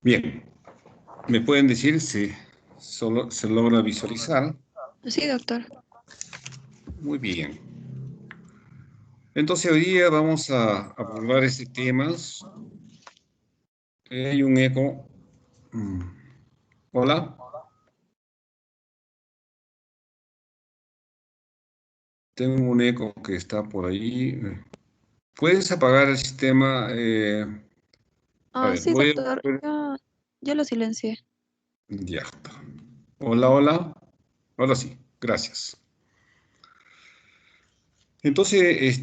Bien, ¿me pueden decir si solo se logra visualizar? Sí, doctor. Muy bien. Entonces hoy día vamos a abordar este tema. Hay un eco. Mm, Hola, tengo un eco que está por ahí. ¿Puedes apagar el sistema? A ver, Sí, voy doctor. a... Ya lo silencié. Ya está. Hola, hola. Ahora sí, gracias. Entonces,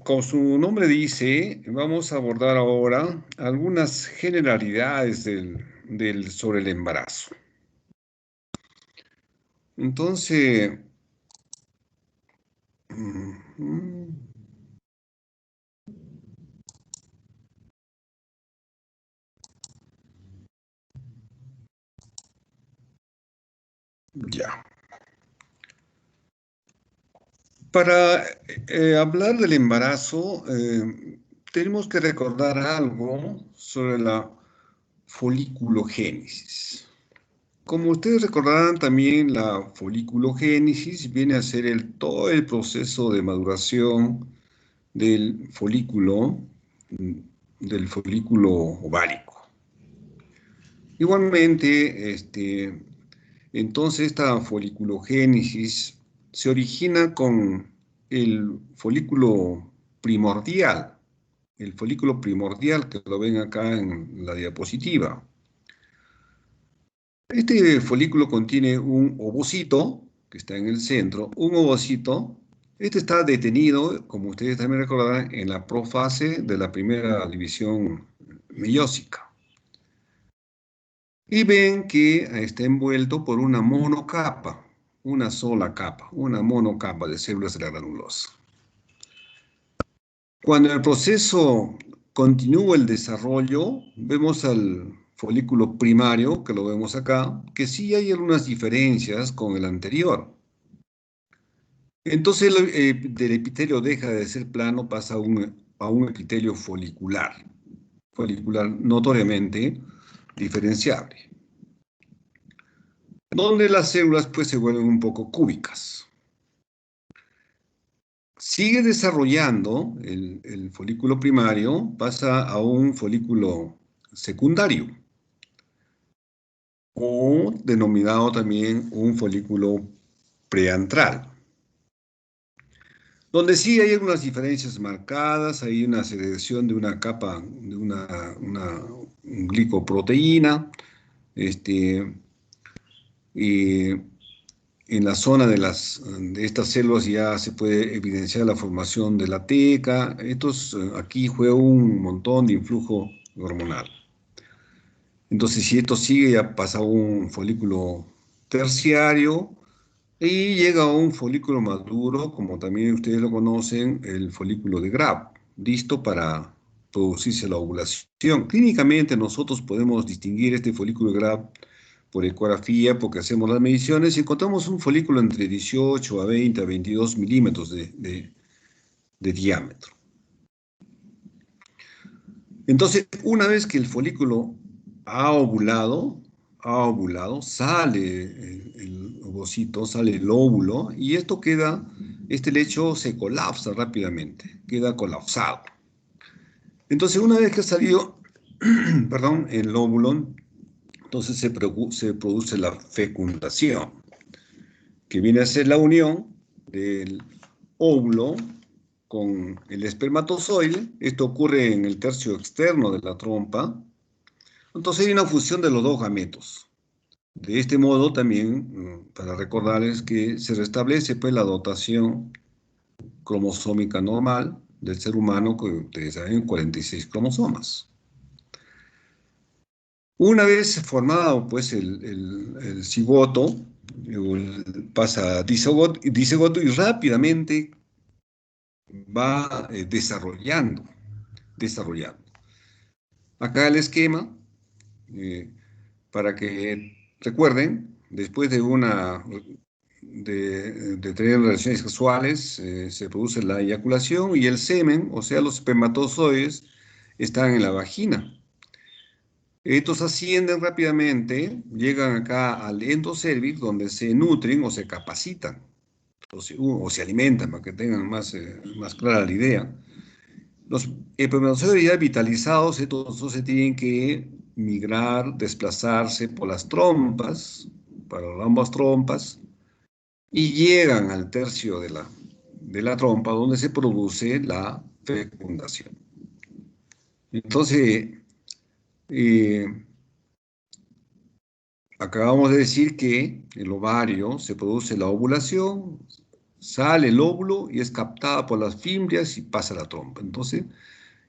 como su nombre dice, vamos a abordar ahora algunas generalidades sobre el embarazo. Entonces, mm, ya. Para hablar del embarazo, tenemos que recordar algo sobre la foliculogénesis. Como ustedes recordarán también, la foliculogénesis viene a ser todo el proceso de maduración del folículo, mm, del folículo ovárico. Igualmente, entonces esta foliculogénesis se origina con el folículo primordial, que lo ven acá en la diapositiva. Este folículo contiene un ovocito, que está en el centro, un ovocito. Este está detenido, como ustedes también recordarán, en la profase de la primera división meiósica. Y ven que está envuelto por una monocapa, una sola capa, una monocapa de células de la granulosa. Cuando el proceso continúa el desarrollo, vemos al folículo primario, que lo vemos acá, que sí hay algunas diferencias con el anterior. Entonces del epitelio deja de ser plano, pasa a un epitelio folicular notoriamente diferenciable, donde las células pues se vuelven un poco cúbicas. Sigue desarrollando el folículo primario, pasa a un folículo secundario, o denominado también un folículo preantral, donde sí hay algunas diferencias marcadas, hay una secreción de una capa, de una glicoproteína, este, y en la zona de estas células ya se puede evidenciar la formación de la teca. Aquí juega un montón de influjo hormonal. Entonces, si esto sigue, ya pasa a un folículo terciario y llega a un folículo maduro, como también ustedes lo conocen, el folículo de Grab, listo para producirse la ovulación. Clínicamente nosotros podemos distinguir este folículo de Grab por ecografía, porque hacemos las mediciones y encontramos un folículo entre 18 a 20 a 22 milímetros de diámetro. Entonces, una vez que el folículo ha ovulado, sale el ovocito, sale el óvulo, y este lecho se colapsa rápidamente, queda colapsado. Entonces, una vez que ha salido, perdón, el óvulo, entonces se produce la fecundación, que viene a ser la unión del óvulo con el espermatozoide. Esto ocurre en el tercio externo de la trompa. Entonces hay una fusión de los dos gametos. De este modo también, para recordarles que se restablece pues la dotación cromosómica normal del ser humano, que ustedes saben, 46 cromosomas. Una vez formado pues el cigoto, pasa a disegoto y rápidamente va desarrollando. Acá el esquema, eh, para que recuerden, después de tener relaciones sexuales, se produce la eyaculación y el semen, o sea, los espermatozoides, están en la vagina. Estos ascienden rápidamente, llegan acá al endocérvix, donde se nutren o se capacitan, o se alimentan, para que tengan más clara la idea. Los espermatozoides ya vitalizados, estos dos se tienen que migrar, desplazarse por las trompas, para ambas trompas, y llegan al tercio de la trompa, donde se produce la fecundación. Entonces, eh, acabamos de decir que el ovario se produce la ovulación, sale el óvulo y es captada por las fimbrias y pasa a la trompa. Entonces,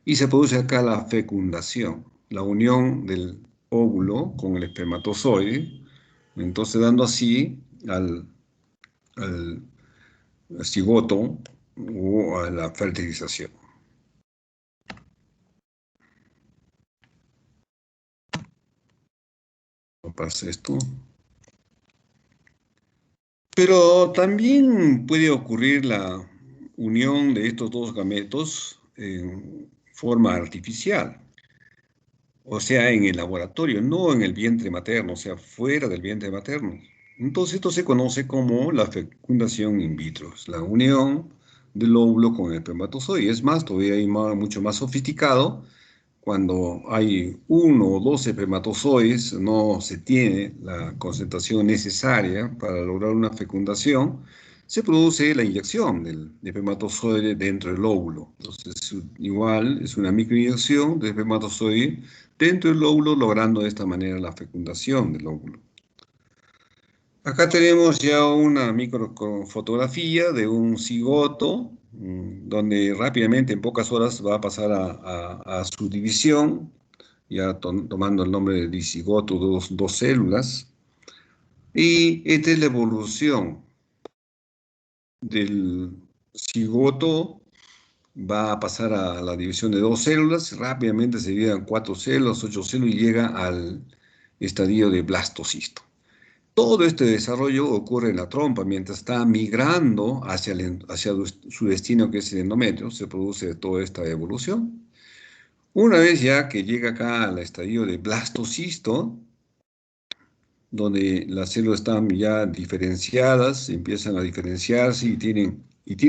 y se produce acá la fecundación, la unión del óvulo con el espermatozoide, entonces dando así al cigoto o a la fertilización. ¿No pasa esto? Pero también puede ocurrir la unión de estos dos gametos en forma artificial, o sea, en el laboratorio, no en el vientre materno, o sea, fuera del vientre materno. Entonces, esto se conoce como la fecundación in vitro, es la unión del óvulo con el espermatozoide. Es más, todavía hay mucho más sofisticado. Cuando hay uno o dos espermatozoides, no se tiene la concentración necesaria para lograr una fecundación, se produce la inyección del espermatozoide dentro del óvulo. Entonces, igual es una microinyección de espermatozoide dentro del óvulo, logrando de esta manera la fecundación del óvulo. Acá tenemos ya una microfotografía de un cigoto, donde rápidamente, en pocas horas, va a pasar a su división, ya tomando el nombre de dicigoto, dos células. Y esta es la evolución del cigoto, va a pasar a la división de dos células, rápidamente se divide en cuatro células, ocho células y llega al estadio de blastocisto. Todo este desarrollo ocurre en la trompa, mientras está migrando hacia su destino, que es el endometrio, se produce toda esta evolución. Una vez ya que llega acá al estadio de blastocisto, donde las células están ya diferenciadas, empiezan a diferenciarse y tienen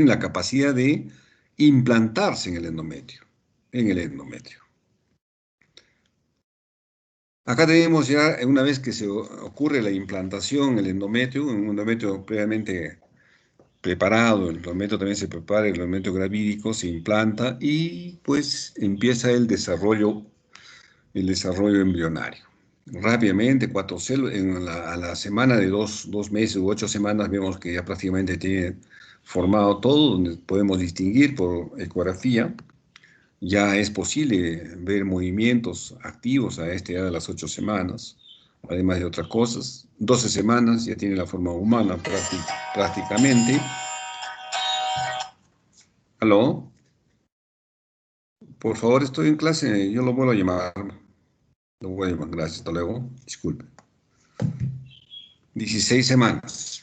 la capacidad de implantarse en el endometrio. Acá tenemos ya, una vez que se ocurre la implantación en el endometrio, en un endometrio previamente preparado, el endometrio también se prepara, el endometrio gravídico se implanta y pues empieza el desarrollo embrionario. Rápidamente, cuatro células, a la semana de dos meses u 8 semanas, vemos que ya prácticamente tiene formado todo, donde podemos distinguir por ecografía. Ya es posible ver movimientos activos a esta edad de las 8 semanas, además de otras cosas. 12 semanas ya tiene la forma humana prácticamente. ¿Aló? Por favor, estoy en clase, yo lo vuelvo a llamar. Lo voy a llamar, gracias, hasta luego. Disculpe. 16 semanas.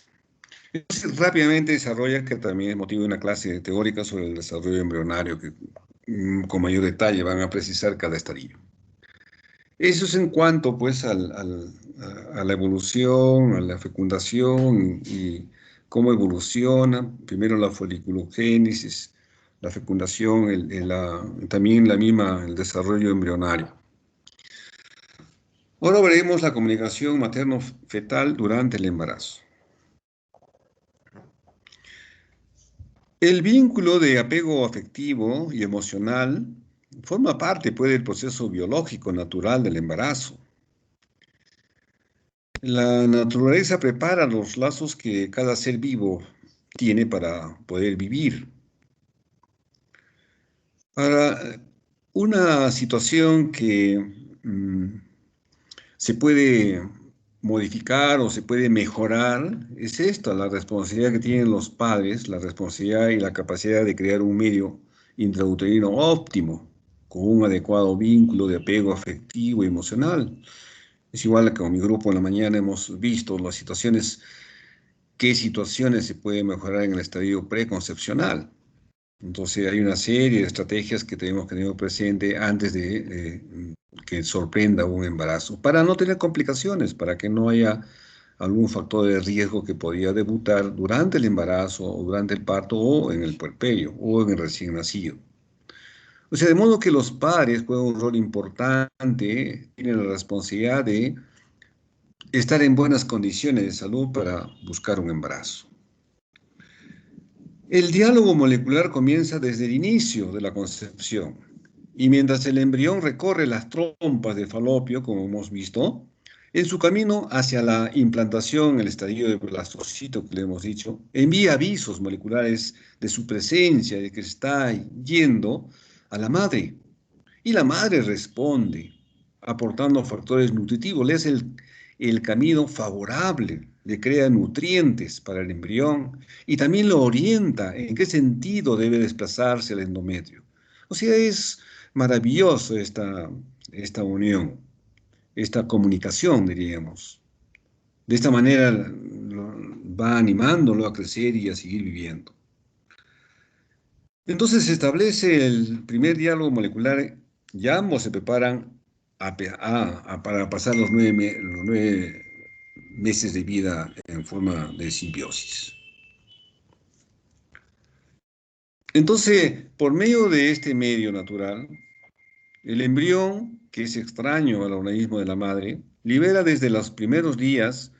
Entonces, rápidamente desarrolla, que también es motivo de una clase teórica sobre el desarrollo embrionario, que con mayor detalle van a precisar cada estadio. Eso es en cuanto, pues, a la evolución, a la fecundación y cómo evoluciona. Primero la foliculogénesis, la fecundación, también el desarrollo embrionario. Ahora veremos la comunicación materno-fetal durante el embarazo. El vínculo de apego afectivo y emocional forma parte, pues, del proceso biológico natural del embarazo. La naturaleza prepara los lazos que cada ser vivo tiene para poder vivir. Ahora, una situación que se puede modificar o se puede mejorar es esta, la responsabilidad que tienen los padres, la responsabilidad y la capacidad de crear un medio intrauterino óptimo, con un adecuado vínculo de apego afectivo y emocional. Es igual que con mi grupo en la mañana hemos visto qué situaciones se pueden mejorar en el estadio preconcepcional. Entonces hay una serie de estrategias que tenemos que tener presente antes de que sorprenda un embarazo, para no tener complicaciones, para que no haya algún factor de riesgo que podía debutar durante el embarazo, o durante el parto, o en el puerperio, o en el recién nacido. O sea, de modo que los padres juegan un rol importante, tienen la responsabilidad de estar en buenas condiciones de salud para buscar un embarazo. El diálogo molecular comienza desde el inicio de la concepción y mientras el embrión recorre las trompas de falopio, como hemos visto, en su camino hacia la implantación, el estadio de blastocito que le hemos dicho, envía avisos moleculares de su presencia, de que se está yendo a la madre. Y la madre responde, aportando factores nutritivos, le hace el camino favorable, le crea nutrientes para el embrión y también lo orienta en qué sentido debe desplazarse el endometrio. O sea, es maravilloso esta unión, esta comunicación, diríamos. De esta manera va animándolo a crecer y a seguir viviendo. Entonces se establece el primer diálogo molecular y ambos se preparan para pasar los 9 meses de vida en forma de simbiosis. Entonces, por medio de este medio natural, el embrión, que es extraño al organismo de la madre, libera desde los primeros días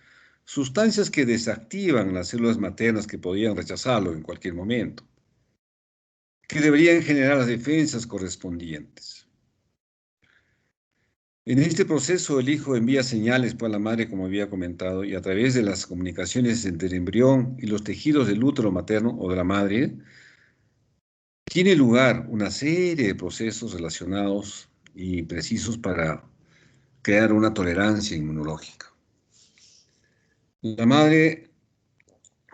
sustancias que desactivan las células maternas que podían rechazarlo en cualquier momento, que deberían generar las defensas correspondientes. En este proceso, el hijo envía señales para la madre, como había comentado, y a través de las comunicaciones entre el embrión y los tejidos del útero materno o de la madre, tiene lugar una serie de procesos relacionados y precisos para crear una tolerancia inmunológica. La madre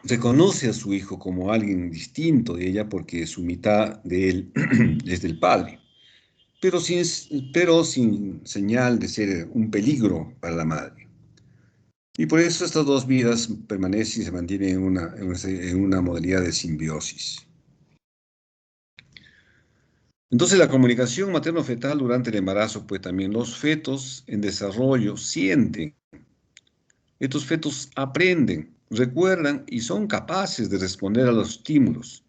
reconoce a su hijo como alguien distinto de ella porque su mitad de él es del padre, pero sin señal de ser un peligro para la madre. Y por eso estas dos vidas permanecen y se mantienen en una modalidad de simbiosis. Entonces la comunicación materno-fetal durante el embarazo, pues también los fetos en desarrollo sienten. Estos fetos aprenden, recuerdan y son capaces de responder a los estímulos.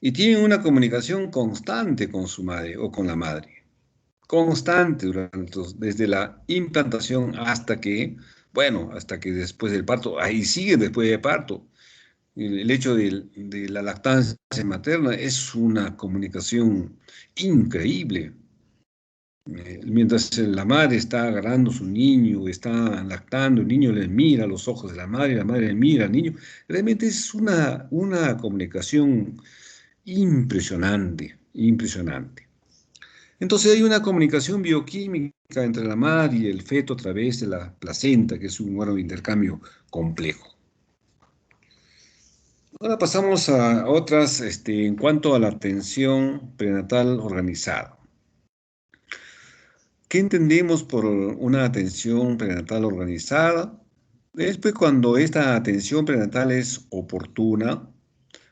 Y tienen una comunicación constante con su madre o con la madre. Constante desde la implantación hasta que después del parto, ahí sigue después del parto. El hecho de la lactancia materna es una comunicación increíble. Mientras la madre está agarrando a su niño, está lactando, el niño le mira a los ojos de la madre le mira al niño. Realmente es una comunicación impresionante, impresionante. Entonces hay una comunicación bioquímica entre la madre y el feto a través de la placenta, que es un órgano de intercambio complejo. Ahora pasamos a otras en cuanto a la atención prenatal organizada. ¿Qué entendemos por una atención prenatal organizada? Es pues cuando esta atención prenatal es oportuna,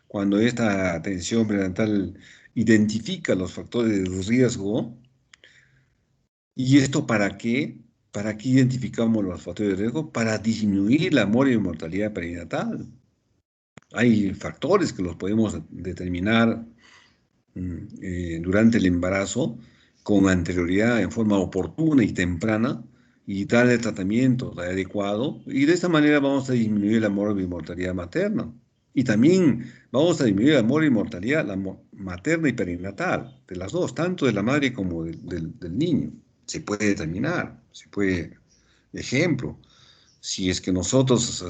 cuando esta atención prenatal identifica los factores de riesgo. ¿Y esto para qué? ¿Para qué identificamos los factores de riesgo? Para disminuir la mortalidad perinatal. Hay factores que los podemos determinar durante el embarazo con anterioridad, en forma oportuna y temprana, y darle el tratamiento adecuado, y de esta manera vamos a disminuir la mortalidad materna. Y también vamos a disminuir la mortalidad materna y perinatal, de las dos, tanto de la madre como del niño. Se puede determinar, ejemplo, si es que nosotros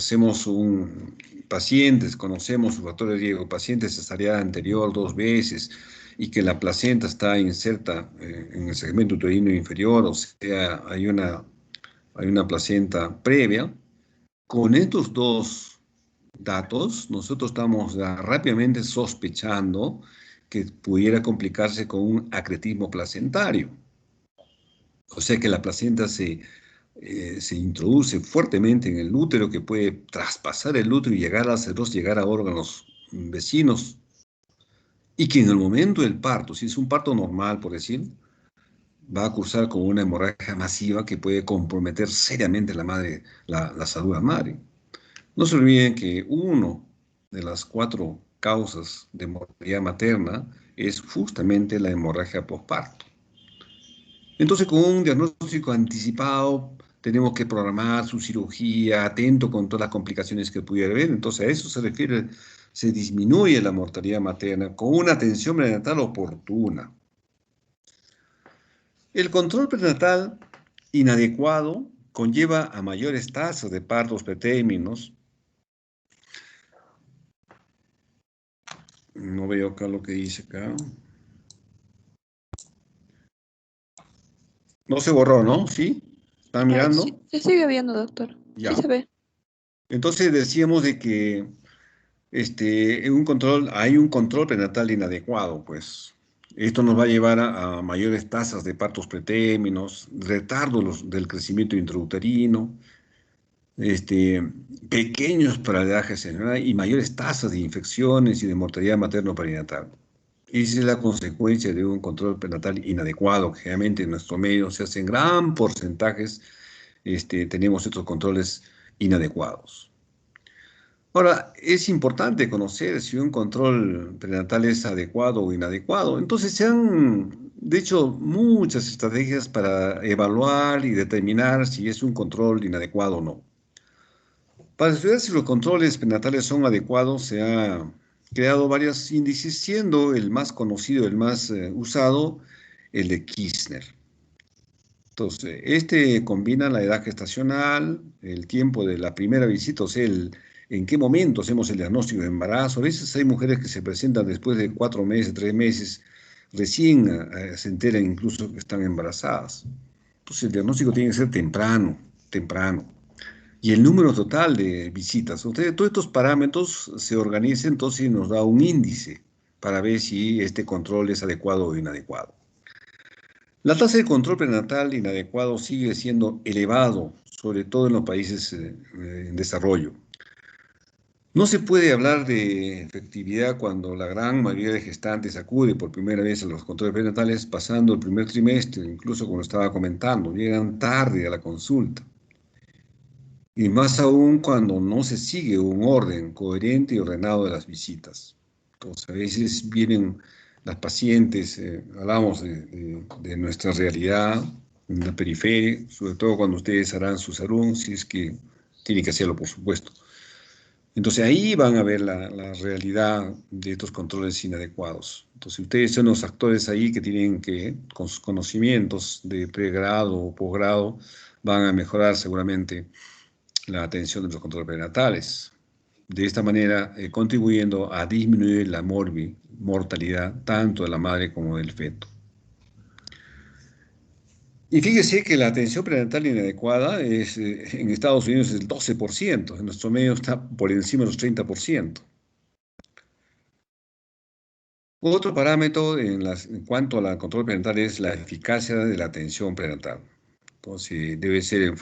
pacientes, conocemos su factor de riesgo, paciente cesárea anterior 2 veces y que la placenta está inserta en el segmento uterino inferior, o sea, hay una placenta previa, con estos dos datos nosotros estamos rápidamente sospechando que pudiera complicarse con un acretismo placentario. O sea que la placenta se introduce fuertemente en el útero, que puede traspasar el útero y llegar a cerebros, llegar a órganos vecinos, y que en el momento del parto, si es un parto normal, por decir, va a cursar con una hemorragia masiva que puede comprometer seriamente la madre, la salud de la madre. No se olviden que uno de las cuatro causas de mortalidad materna es justamente la hemorragia postparto. Entonces, con un diagnóstico anticipado, tenemos que programar su cirugía, atento con todas las complicaciones que pudiera haber. Entonces, a eso se refiere, se disminuye la mortalidad materna con una atención prenatal oportuna. El control prenatal inadecuado conlleva a mayores tasas de partos pretérminos. No veo acá lo que dice acá. No se borró, ¿no? ¿Sí? ¿Están Sí, mirando? se sigue viendo, doctor. Sí Ya. se ve. Entonces decíamos de que hay un control prenatal inadecuado, pues. Esto nos va a llevar a mayores tasas de partos pretérminos, del crecimiento intrauterino, este, pequeños paralajes cerebrales y mayores tasas de infecciones y de mortalidad materno-perinatal. Esa es la consecuencia de un control prenatal inadecuado. Generalmente en nuestro medio se hacen gran porcentajes, tenemos estos controles inadecuados. Ahora, es importante conocer si un control prenatal es adecuado o inadecuado. Entonces, se han, de hecho, muchas estrategias para evaluar y determinar si es un control inadecuado o no. Para estudiar si los controles prenatales son adecuados, se ha creado varios índices, siendo el más conocido, el más usado, el de Kirchner. Entonces, este combina la edad gestacional, el tiempo de la primera visita, o sea, en qué momento hacemos el diagnóstico de embarazo. A veces hay mujeres que se presentan después de 4 meses, 3 meses, recién se enteran incluso que están embarazadas. Entonces, el diagnóstico tiene que ser temprano, temprano. Y el número total de visitas. Todos estos parámetros se organizan, entonces nos da un índice para ver si este control es adecuado o inadecuado. La tasa de control prenatal inadecuado sigue siendo elevado, sobre todo en los países en desarrollo. No se puede hablar de efectividad cuando la gran mayoría de gestantes acude por primera vez a los controles prenatales pasando el primer trimestre, incluso como estaba comentando, llegan tarde a la consulta. Y más aún cuando no se sigue un orden coherente y ordenado de las visitas. Entonces, a veces vienen las pacientes, hablamos de nuestra realidad en la periferia, sobre todo cuando ustedes harán su salón, si es que tienen que hacerlo, por supuesto. Entonces ahí van a ver la realidad de estos controles inadecuados. Entonces ustedes son los actores ahí que tienen que, con sus conocimientos de pregrado o posgrado, van a mejorar seguramente la atención de los controles prenatales. De esta manera, contribuyendo a disminuir la mortalidad tanto de la madre como del feto. Y fíjese que la atención prenatal inadecuada en Estados Unidos es el 12%, en nuestro medio está por encima de los 30%. Otro parámetro en cuanto al control prenatal es la eficacia de la atención prenatal. Entonces, debe ser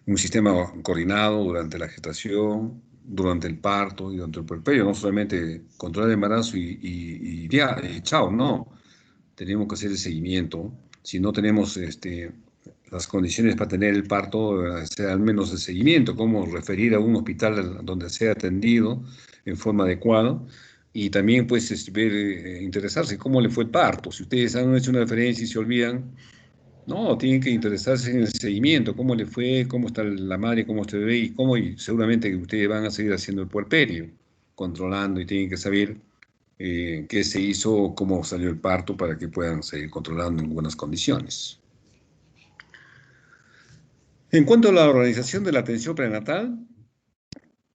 un sistema coordinado durante la gestación, durante el parto y durante el puerperio, no solamente controlar el embarazo y ya, y chao, no. Tenemos que hacer el seguimiento. Si no tenemos las condiciones para tener el parto, hacer al menos el seguimiento, cómo referir a un hospital donde sea atendido en forma adecuada. Y también, pues, interesarse cómo le fue el parto. Si ustedes han hecho una referencia y se olvidan, no, tienen que interesarse en el seguimiento, cómo le fue, cómo está la madre, cómo está el bebé y seguramente que ustedes van a seguir haciendo el puerperio, controlando y tienen que saber qué se hizo, cómo salió el parto para que puedan seguir controlando en buenas condiciones. En cuanto a la organización de la atención prenatal,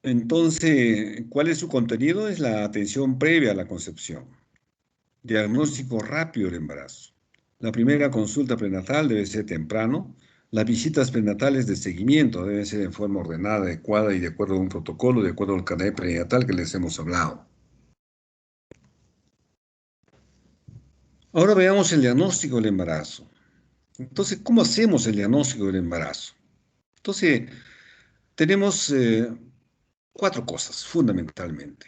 entonces, ¿cuál es su contenido? Es la atención previa a la concepción, diagnóstico rápido del embarazo. La primera consulta prenatal debe ser temprano. Las visitas prenatales de seguimiento deben ser en forma ordenada, adecuada y de acuerdo a un protocolo, de acuerdo al carnet prenatal que les hemos hablado. Ahora veamos el diagnóstico del embarazo. Entonces, ¿cómo hacemos el diagnóstico del embarazo? Entonces, tenemos cuatro cosas fundamentalmente.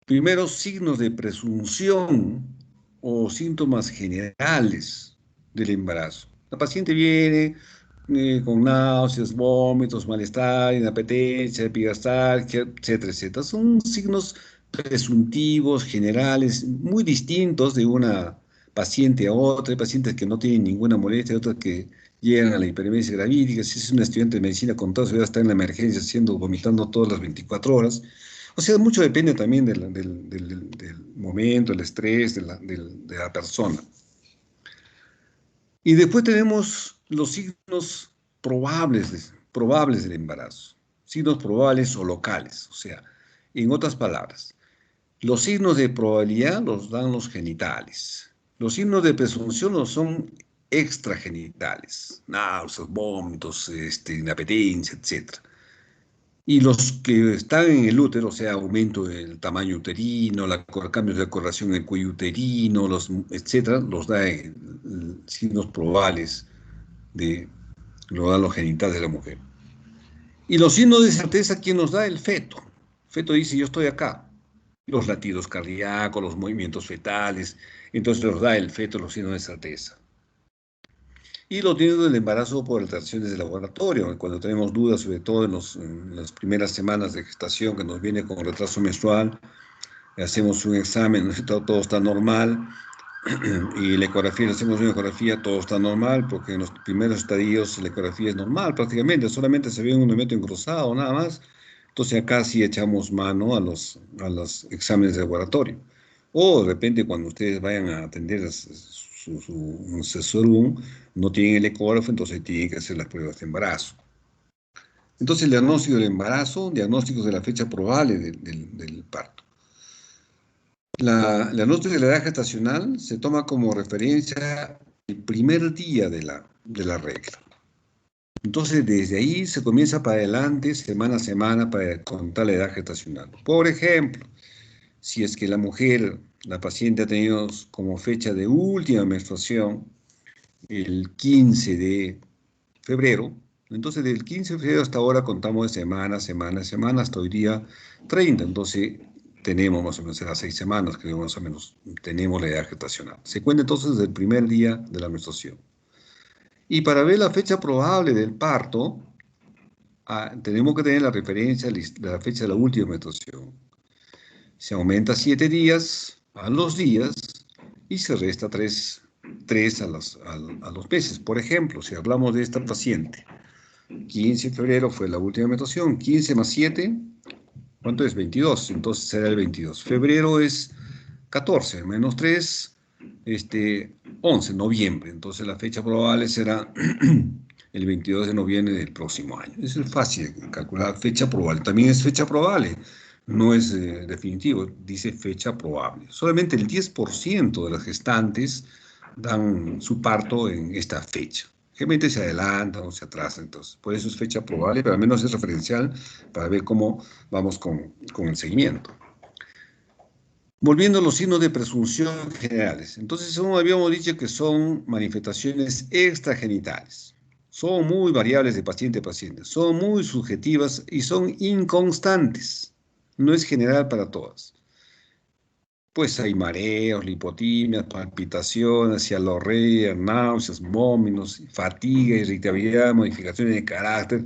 Primero, signos de presunción o síntomas generales. del embarazo. La paciente viene con náuseas, vómitos, malestar, inapetencia, epigastralgia, etcétera, etcétera. Son signos presuntivos, generales, muy distintos de una paciente a otra. Hay pacientes que no tienen ninguna molestia, otras que llegan a la hiperemesia gravídica. Si es un estudiante de medicina con toda seguridad está en la emergencia haciendo, vomitando todas las 24 horas. O sea, mucho depende también del momento, el estrés de la persona. Y después tenemos los signos probables del embarazo, signos probables o locales, o sea, en otras palabras, los signos de probabilidad los dan los genitales, los signos de presunción los son extragenitales, náuseas, vómitos, inapetencia, etc. Y los que están en el útero, o sea, aumento del tamaño uterino, cambios de coloración en el cuello uterino, etcétera, los da signos probables de lo dan los genitales de la mujer. Y los signos de certeza, ¿quién nos da? El feto. El feto dice, yo estoy acá. Los latidos cardíacos, los movimientos fetales, entonces los da el feto los signos de certeza. Y los signos del embarazo por alteraciones de laboratorio, cuando tenemos dudas, sobre todo en las primeras semanas de gestación, que nos viene con retraso menstrual, hacemos un examen, todo está normal, y la ecografía, hacemos una ecografía, todo está normal, porque en los primeros estadios la ecografía es normal prácticamente, solamente se ve un elemento engrosado, nada más. Entonces acá sí echamos mano a los exámenes de laboratorio. O de repente cuando ustedes vayan a atender un sesorum, no tienen el ecógrafo, entonces tienen que hacer las pruebas de embarazo. Entonces el diagnóstico del embarazo, diagnósticos de la fecha probable del parto. La diagnóstico de la edad gestacional se toma como referencia el primer día de la regla. Entonces, desde ahí se comienza para adelante, semana a semana, para contar la edad gestacional. Por ejemplo, si es que la mujer, la paciente ha tenido como fecha de última menstruación el 15 de febrero, entonces del 15 de febrero hasta ahora contamos de semana, semana, semana, hasta hoy día 30. Entonces tenemos más o menos las 6 semanas que más o menos tenemos la edad gestacional. Se cuenta entonces desde el primer día de la menstruación. Y para ver la fecha probable del parto, tenemos que tener la referencia de la fecha de la última menstruación. Se aumenta 7 días a los días y se resta 3 a los meses. Por ejemplo, si hablamos de esta paciente, 15 de febrero fue la última menstruación, 15 más 7, ¿cuánto es? 22, entonces será el 22. Febrero es 14, menos 3, 11, noviembre. Entonces la fecha probable será el 22 de noviembre del próximo año. Es fácil de calcular fecha probable. También es fecha probable, no es definitivo, dice fecha probable. Solamente el 10% de las gestantes dan su parto en esta fecha. Generalmente se adelantan o se atrasan, entonces, por eso es fecha probable, pero al menos es referencial para ver cómo vamos con el seguimiento. Volviendo a los signos de presunción generales. Entonces, como habíamos dicho que son manifestaciones extragenitales. Son muy variables de paciente a paciente. Son muy subjetivas y son inconstantes. No es general para todas. Pues hay mareos, lipotimias, palpitaciones, cialorrea, náuseas, vómitos, fatiga, irritabilidad, modificaciones de carácter,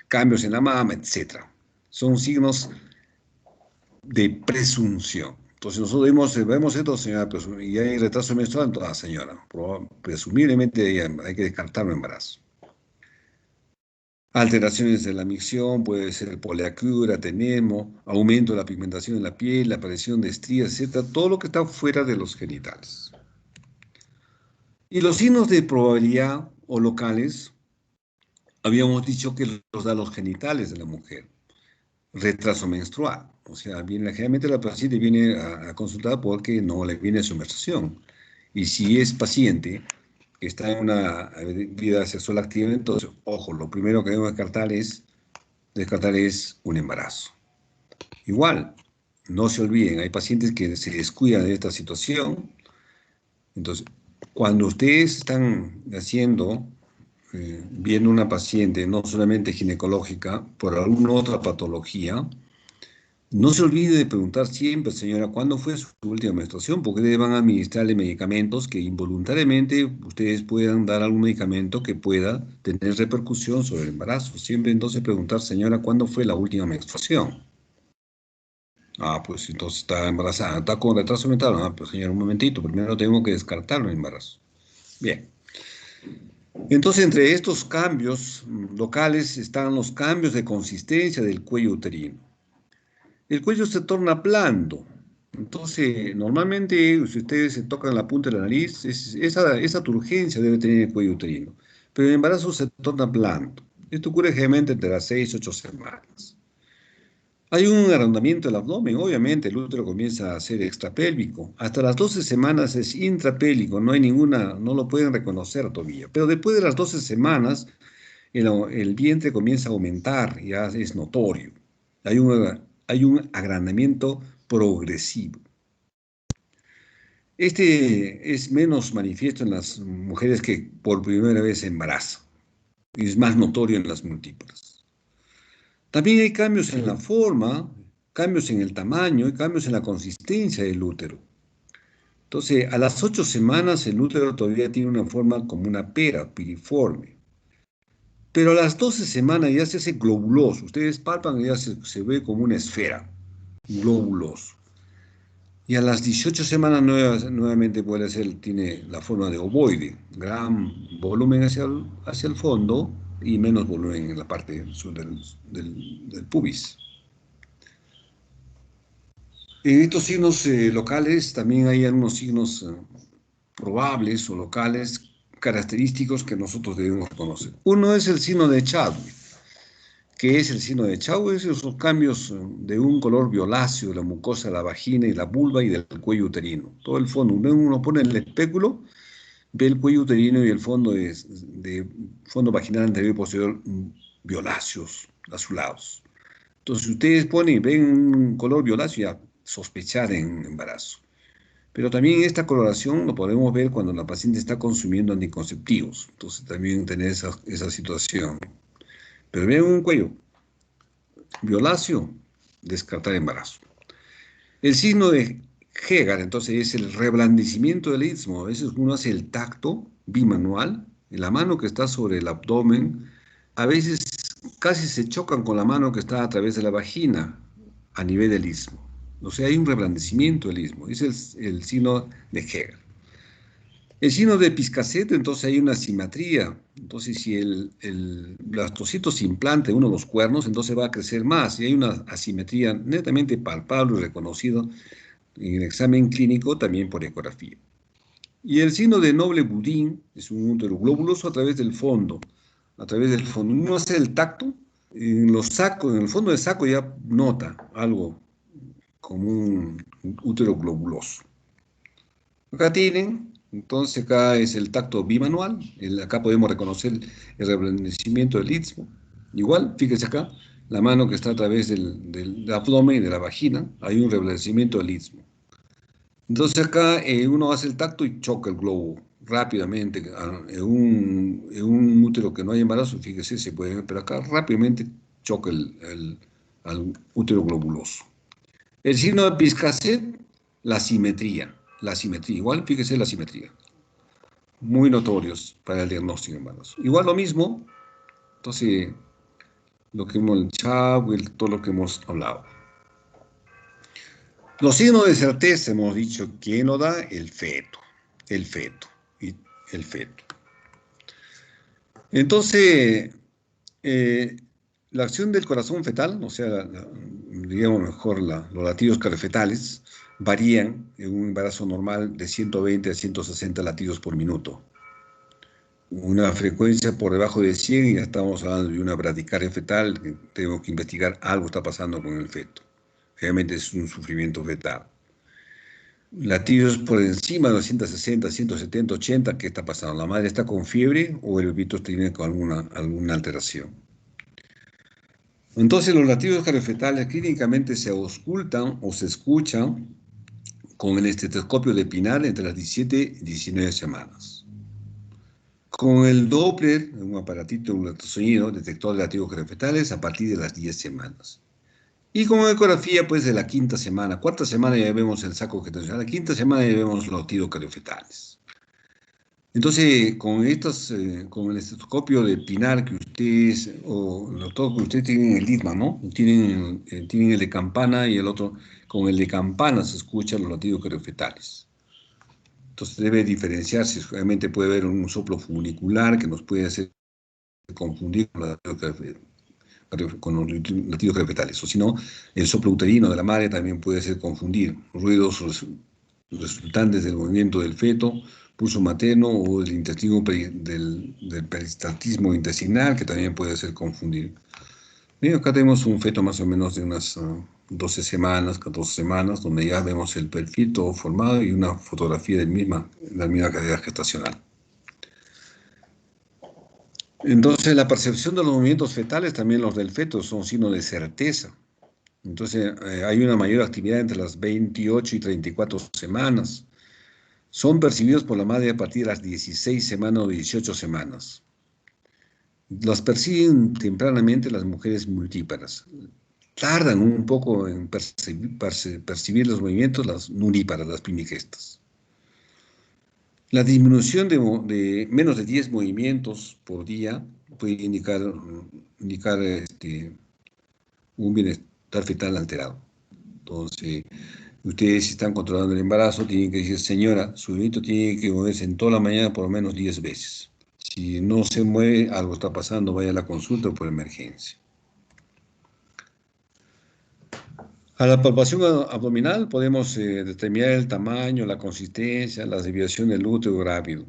cambios en la mama, etc. Son signos de presunción. Entonces nosotros vemos esto, señora, y hay retraso menstrual, entonces, señora, presumiblemente hay que descartar un embarazo. Alteraciones de la micción, puede ser el poliacura, tenemo, aumento de la pigmentación en la piel, la aparición de estrías, etc. Todo lo que está fuera de los genitales. Y los signos de probabilidad o locales, habíamos dicho que los da los genitales de la mujer. Retraso menstrual. O sea, generalmente la paciente viene a consultar porque no le viene su menstruación. Y si es paciente que está en una vida sexual activa, entonces, ojo, lo primero que debemos descartar es un embarazo. Igual, no se olviden, hay pacientes que se descuidan de esta situación. Entonces, cuando ustedes están viendo una paciente, no solamente ginecológica, por alguna otra patología, No se olvide de preguntar siempre, señora, ¿cuándo fue su última menstruación? Porque le van a administrarle medicamentos que involuntariamente ustedes puedan dar algún medicamento que pueda tener repercusión sobre el embarazo. Siempre entonces preguntar, señora, ¿cuándo fue la última menstruación? Ah, pues entonces está embarazada, está con retraso mental. Ah, pues señora, un momentito, primero tengo que descartar el embarazo. Bien. Entonces, entre estos cambios locales están los cambios de consistencia del cuello uterino. El cuello se torna blando. Entonces, normalmente, si ustedes se tocan la punta de la nariz, esa turgencia debe tener el cuello uterino. Pero el embarazo se torna blando. Esto ocurre generalmente entre las 6 y 8 semanas. Hay un agrandamiento del abdomen, obviamente, el útero comienza a ser extrapélvico. Hasta las 12 semanas es intrapélvico, no hay ninguna, no lo pueden reconocer todavía. Pero después de las 12 semanas, el vientre comienza a aumentar, ya es notorio. Hay un agrandamiento progresivo. Este es menos manifiesto en las mujeres que por primera vez se embarazan y es más notorio en las múltiples. También hay cambios en la forma, cambios en el tamaño y cambios en la consistencia del útero. Entonces, a las 8 semanas el útero todavía tiene una forma como una pera, piriforme. Pero a las 12 semanas ya se hace globuloso. Ustedes palpan y ya se ve como una esfera, globuloso. Y a las 18 semanas nuevamente tiene la forma de ovoide, gran volumen hacia el fondo y menos volumen en la parte sur del pubis. En estos signos locales también hay algunos signos probables o locales característicos que nosotros debemos conocer. Uno es el signo de Chadwick. ¿Qué es el signo de Chadwick? Esos son cambios de un color violáceo de la mucosa de la vagina y la vulva y del cuello uterino. Todo el fondo. Uno pone el espéculo, ve el cuello uterino y el fondo de fondo vaginal anterior y posterior violáceos, azulados. Entonces, si ustedes ponen y ven un color violáceo, ya sospechar en embarazo. Pero también esta coloración lo podemos ver cuando la paciente está consumiendo anticonceptivos. Entonces, también tener esa situación. Pero vean un cuello violáceo, descartar embarazo. El signo de Hegar, entonces, es el reblandecimiento del istmo. A veces uno hace el tacto bimanual, en la mano que está sobre el abdomen, a veces casi se chocan con la mano que está a través de la vagina, a nivel del istmo. O sea, hay un reblandecimiento del istmo. Es el signo de Hegar. El signo de Piscacet, entonces hay una simetría. Entonces, si el blastocito se implanta en uno de los cuernos, entonces va a crecer más. Y hay una asimetría netamente palpable y reconocida en el examen clínico, también por ecografía. Y el signo de Noble Budín es un útero globuloso a través del fondo. A través del fondo. Uno hace el tacto, en los sacos, en el fondo del saco ya nota algo como un útero globuloso. Acá tienen, entonces acá es el tacto bimanual, acá podemos reconocer el reblandecimiento del istmo. Igual, fíjese acá, la mano que está a través del abdomen y de la vagina, hay un reblandecimiento del istmo. Entonces acá uno hace el tacto y choca el globo rápidamente. En un útero que no hay embarazo, fíjese, se puede ver, pero acá rápidamente choca al útero globuloso. El signo de Piscacet, la simetría. La simetría, igual, fíjese la simetría. Muy notorios para el diagnóstico de embarazo. Igual lo mismo, entonces, lo que hemos echado, todo lo que hemos hablado. Los signos de certeza, hemos dicho, ¿quién lo da? El feto. El feto. Y el feto. Entonces, eh, la acción del corazón fetal, o sea, digamos mejor, los latidos cardiofetales, varían en un embarazo normal de 120 a 160 latidos por minuto. Una frecuencia por debajo de 100 y ya estamos hablando de una bradicardia fetal, que tenemos que investigar, algo está pasando con el feto. Realmente es un sufrimiento fetal. Latidos por encima de los 160, 170, 80, ¿qué está pasando? ¿La madre está con fiebre o el bebito tiene con alguna alteración? Entonces, los latidos cardiofetales clínicamente se auscultan o se escuchan con el estetoscopio de Pinal entre las 17 y 19 semanas. Con el Doppler, un aparatito, un ultrasonido, detector de latidos cardiofetales a partir de las 10 semanas. Y con ecografía, pues de la quinta semana, cuarta semana ya vemos el saco gestacional, la quinta semana ya vemos los latidos cariofetales. Entonces, con el estetoscopio de Pinar que ustedes, o los todos que ustedes tienen el ITMA, ¿no? Tienen el de campana y el otro, con el de campana se escuchan los latidos cariofetales. Entonces debe diferenciarse, realmente puede haber un soplo funicular que nos puede hacer confundir con los latidos cariofetales, o si no, el soplo uterino de la madre también puede hacer confundir ruidos resultantes del movimiento del feto, pulso materno o del intestino del peristaltismo intestinal, que también puede hacer confundir. Bien, acá tenemos un feto más o menos de unas 12 semanas, 14 semanas, donde ya vemos el perfil todo formado y una fotografía de la misma cadena gestacional. Entonces, la percepción de los movimientos fetales, también los del feto, son signos de certeza. Entonces, hay una mayor actividad entre las 28 y 34 semanas. Son percibidos por la madre a partir de las 16 semanas o 18 semanas. Las perciben tempranamente las mujeres multíparas. Tardan un poco en percibir los movimientos las nuníparas, las primigestas. La disminución de menos de 10 movimientos por día puede indicar un bienestar fetal alterado. Entonces, ustedes si están controlando el embarazo, tienen que decir, señora, su bebito tiene que moverse en toda la mañana por lo menos 10 veces. Si no se mueve, algo está pasando, vaya a la consulta por emergencia. A la palpación abdominal podemos determinar el tamaño, la consistencia, la desviación del útero grávido.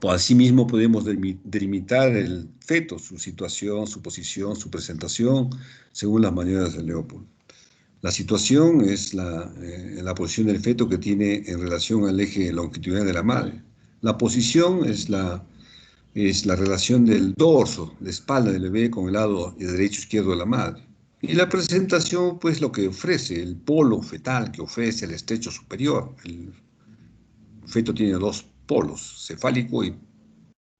Asimismo podemos delimitar el feto, su situación, su posición, su presentación, según las maniobras de Leopold. La situación es la posición del feto que tiene en relación al eje longitudinal de la madre. La posición es la relación del dorso, la espalda del bebé con el lado derecho izquierdo de la madre. Y la presentación, pues lo que ofrece, el polo fetal que ofrece el estrecho superior. El feto tiene dos polos, cefálico y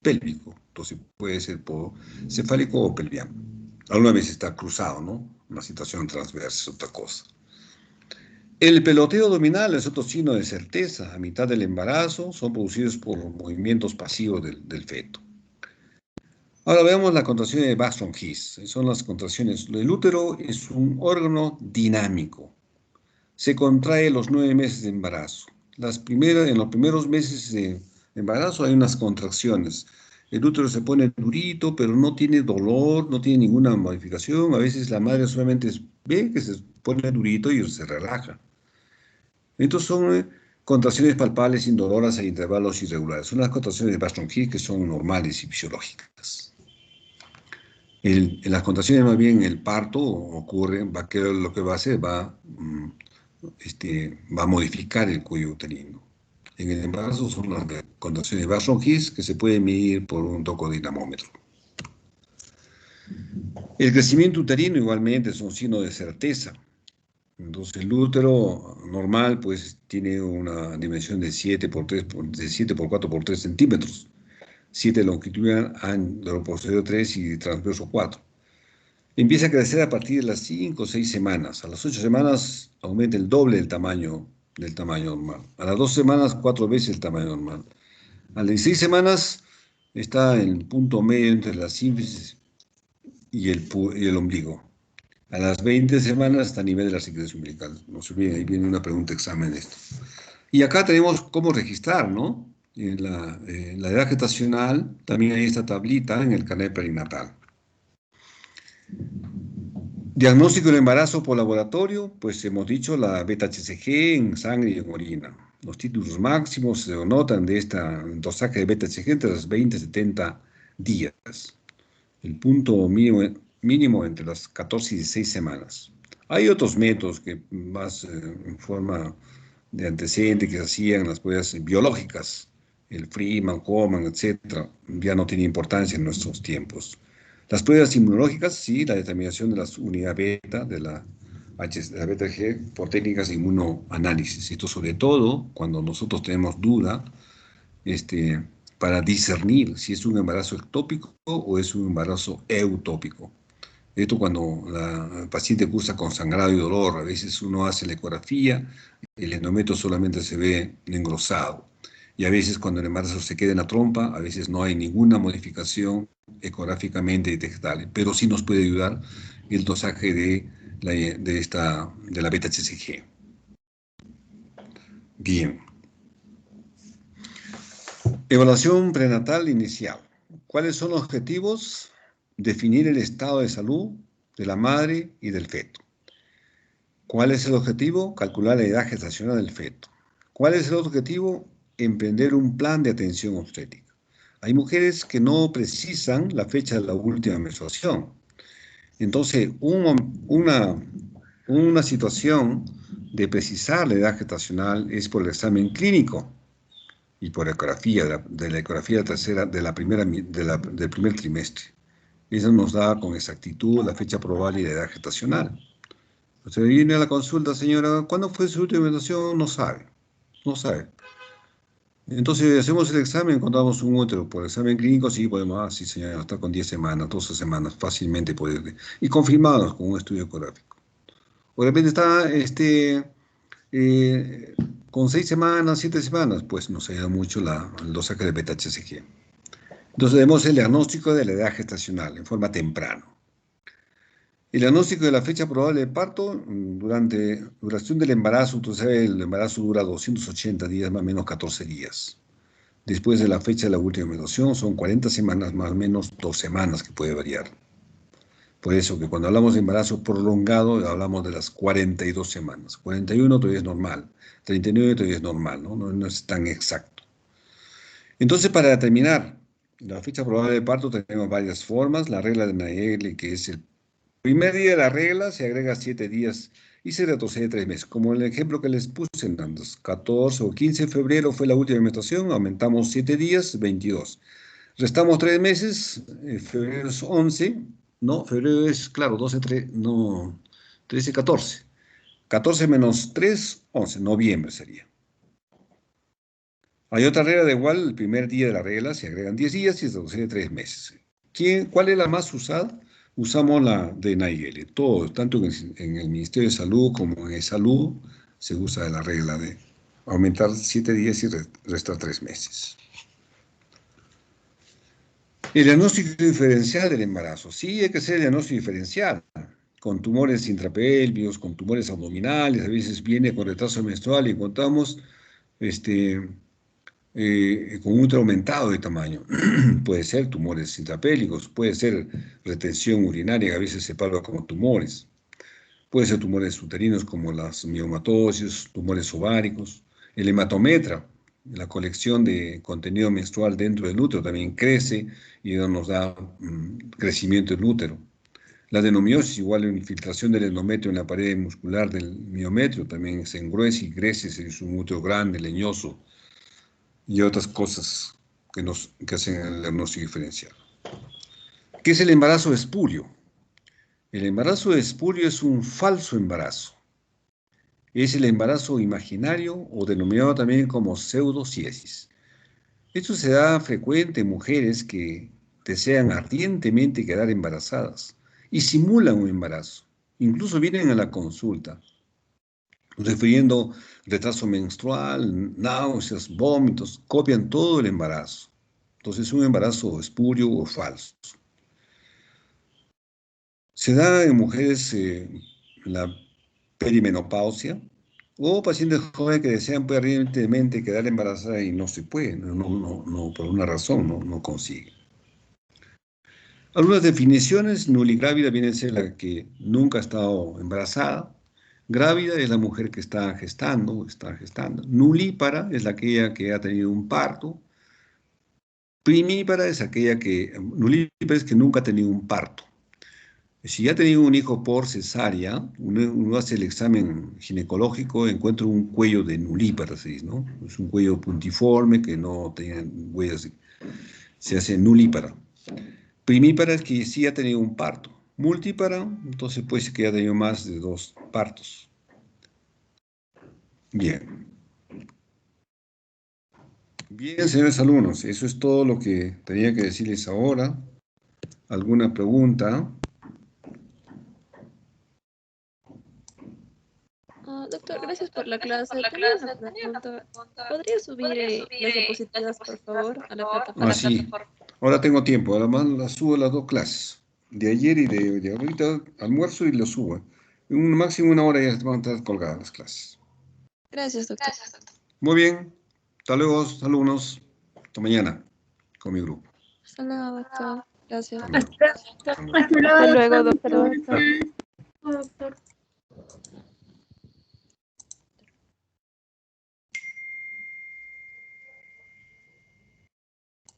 pélvico. Entonces puede ser polo cefálico o pelviano. Alguna vez está cruzado, ¿no? Una situación transversa es otra cosa. El peloteo abdominal es otro signo de certeza. A mitad del embarazo son producidos por los movimientos pasivos del feto. Ahora veamos la contracción de Basson-His. Son las contracciones. El útero es un órgano dinámico. Se contrae los 9 meses de embarazo. En los primeros meses de embarazo hay unas contracciones. El útero se pone durito, pero no tiene dolor, no tiene ninguna modificación. A veces la madre solamente ve que se pone durito y se relaja. Entonces son contracciones palpables, indoloras e intervalos irregulares. Son las contracciones de Baston-Hicks que son normales y fisiológicas. En las contracciones más bien el parto ocurre, lo que va a hacer, va a modificar el cuello uterino. En el embarazo son las contracciones de Baston-Hicks que se pueden medir por un tocodinamómetro. El crecimiento uterino igualmente es un signo de certeza. Entonces el útero normal pues tiene una dimensión de 7 por 4 por 3 centímetros. 7 longitudinal, ancho posterior 3 y transverso 4. Empieza a crecer a partir de las 5 o 6 semanas. A las 8 semanas aumenta el doble del tamaño normal. A las 2 semanas 4 veces el tamaño normal. A las 16 semanas está en el punto medio entre la sínfisis y el ombligo. A las 20 semanas está a nivel de la secreción umbilical. No se olviden, ahí viene una pregunta examen de esto. Y acá tenemos cómo registrar, ¿no? En la edad gestacional también hay esta tablita en el carnet perinatal. Diagnóstico del embarazo por laboratorio, pues hemos dicho la beta-HCG en sangre y en orina. Los títulos máximos se denotan de esta dosaje de beta-HCG entre los 20 y 70 días. El punto mínimo entre las 14 y 16 semanas. Hay otros métodos que más en forma de antecedente que se hacían las pruebas biológicas, el Freeman, Coleman, etc., ya no tiene importancia en nuestros tiempos. Las pruebas inmunológicas, sí, la determinación de las unidades beta, de la beta G, por técnicas de inmunoanálisis. Esto sobre todo cuando nosotros tenemos duda, para discernir si es un embarazo ectópico o es un embarazo eutópico. Esto cuando el paciente cursa con sangrado y dolor. A veces uno hace la ecografía, el endometrio solamente se ve engrosado. Y a veces cuando el embarazo se queda en la trompa, a veces no hay ninguna modificación ecográficamente detectable. Pero sí nos puede ayudar el dosaje de la beta-HCG. Bien. Evaluación prenatal inicial. ¿Cuáles son los objetivos? Definir el estado de salud de la madre y del feto. ¿Cuál es el objetivo? Calcular la edad gestacional del feto. ¿Cuál es el objetivo? Emprender un plan de atención obstétrica. Hay mujeres que no precisan la fecha de la última menstruación. Entonces, una situación de precisar la edad gestacional es por el examen clínico y por ecografía, de la ecografía tercera, del primer trimestre. Eso nos da con exactitud la fecha probable y la edad gestacional. Usted viene a la consulta, señora, ¿cuándo fue su última menstruación? No sabe, no sabe. Entonces hacemos el examen, encontramos un útero. Por examen clínico, sí podemos, sí señora, está con 10 semanas, 12 semanas, fácilmente puede. Y confirmados con un estudio ecográfico. O de repente está eh, con 6 semanas, 7 semanas, pues nos ayuda mucho el dosaje de beta-HCG. Entonces debemos el diagnóstico de la edad gestacional en forma temprana. El diagnóstico de la fecha probable de parto, durante duración del embarazo, usted sabe, el embarazo dura 280 días, más o menos 14 días. Después de la fecha de la última menstruación, son 40 semanas, más o menos 2 semanas que puede variar. Por eso que cuando hablamos de embarazo prolongado, hablamos de las 42 semanas. 41 todavía es normal, 39 todavía es normal, ¿no? No es tan exacto. Entonces, para determinar la fecha probable de parto, tenemos varias formas. La regla de Naegeli, que es el primer día de la regla, se agrega 7 días y se retrocede 3 meses. Como el ejemplo que les puse, en los 14 o 15 de febrero fue la última menstruación, aumentamos 7 días, 22. Restamos 3 meses, febrero es 11, no, febrero es, claro, 12, 3, no, 13, 14. 14 menos 3, 11, noviembre sería. Hay otra regla de igual, el primer día de la regla se agregan 10 días y se retrocede 3 meses. ¿Cuál es la más usada? Usamos la de Naegeli. Todo, tanto en el Ministerio de Salud como en Salud, se usa la regla de aumentar 7 días y restar 3 meses. El diagnóstico diferencial del embarazo. Sí, hay que hacer el diagnóstico diferencial, con tumores intrapélvicos, con tumores abdominales, a veces viene con retraso menstrual y encontramos con un útero aumentado de tamaño. Puede ser tumores intrapélvicos, puede ser retención urinaria, que a veces se palpa como tumores. Puede ser tumores uterinos como las miomatosis, tumores ováricos. El hematometra, la colección de contenido menstrual dentro del útero, también crece y nos da crecimiento del útero. La adenomiosis, igual la infiltración del endometrio en la pared muscular del miometrio, también se engruesa y crece, es un útero grande, leñoso, y otras cosas que hacen el diagnóstico diferencial. ¿Qué es el embarazo espurio? El embarazo espurio es un falso embarazo. Es el embarazo imaginario o denominado también como pseudociesis. Esto se da frecuente en mujeres que desean ardientemente quedar embarazadas y simulan un embarazo. Incluso vienen a la consulta refiriendo retraso menstrual, náuseas, vómitos, copian todo el embarazo. Entonces es un embarazo espurio o falso. Se da en mujeres la perimenopausia o pacientes jóvenes que desean ardientemente quedar embarazadas y no se puede, por una razón no consigue. Algunas definiciones: nuligrávida viene a ser la que nunca ha estado embarazada. Grávida es la mujer que está gestando. Nulípara es aquella que ha tenido un parto. Primípara es nulípara es que nunca ha tenido un parto. Si ya ha tenido un hijo por cesárea, uno hace el examen ginecológico, encuentra un cuello de nulípara, ¿no? Es un cuello puntiforme que no tiene huellas, se hace nulípara. Primípara es que sí ha tenido un parto. Multípara, entonces puede ser que ha tenido más de 2 partos. Bien. Bien, señores alumnos, eso es todo lo que tenía que decirles ahora. ¿Alguna pregunta? Doctor, gracias por la clase. Tenía una pregunta. ¿Podría subir las diapositivas, por favor, a la Ah, plataforma? sí. Ahora tengo tiempo. Además, las subo las dos clases. De ayer y de ahorita almuerzo y lo subo. En un máximo una hora ya van a estar colgadas las clases. Gracias, doctor. Muy bien. Hasta luego, alumnos. Hasta mañana con mi grupo. Hasta luego, doctor. Gracias. Hasta luego. Hasta Hasta luego. luego, Hasta luego, doctor. doctor. Doctor.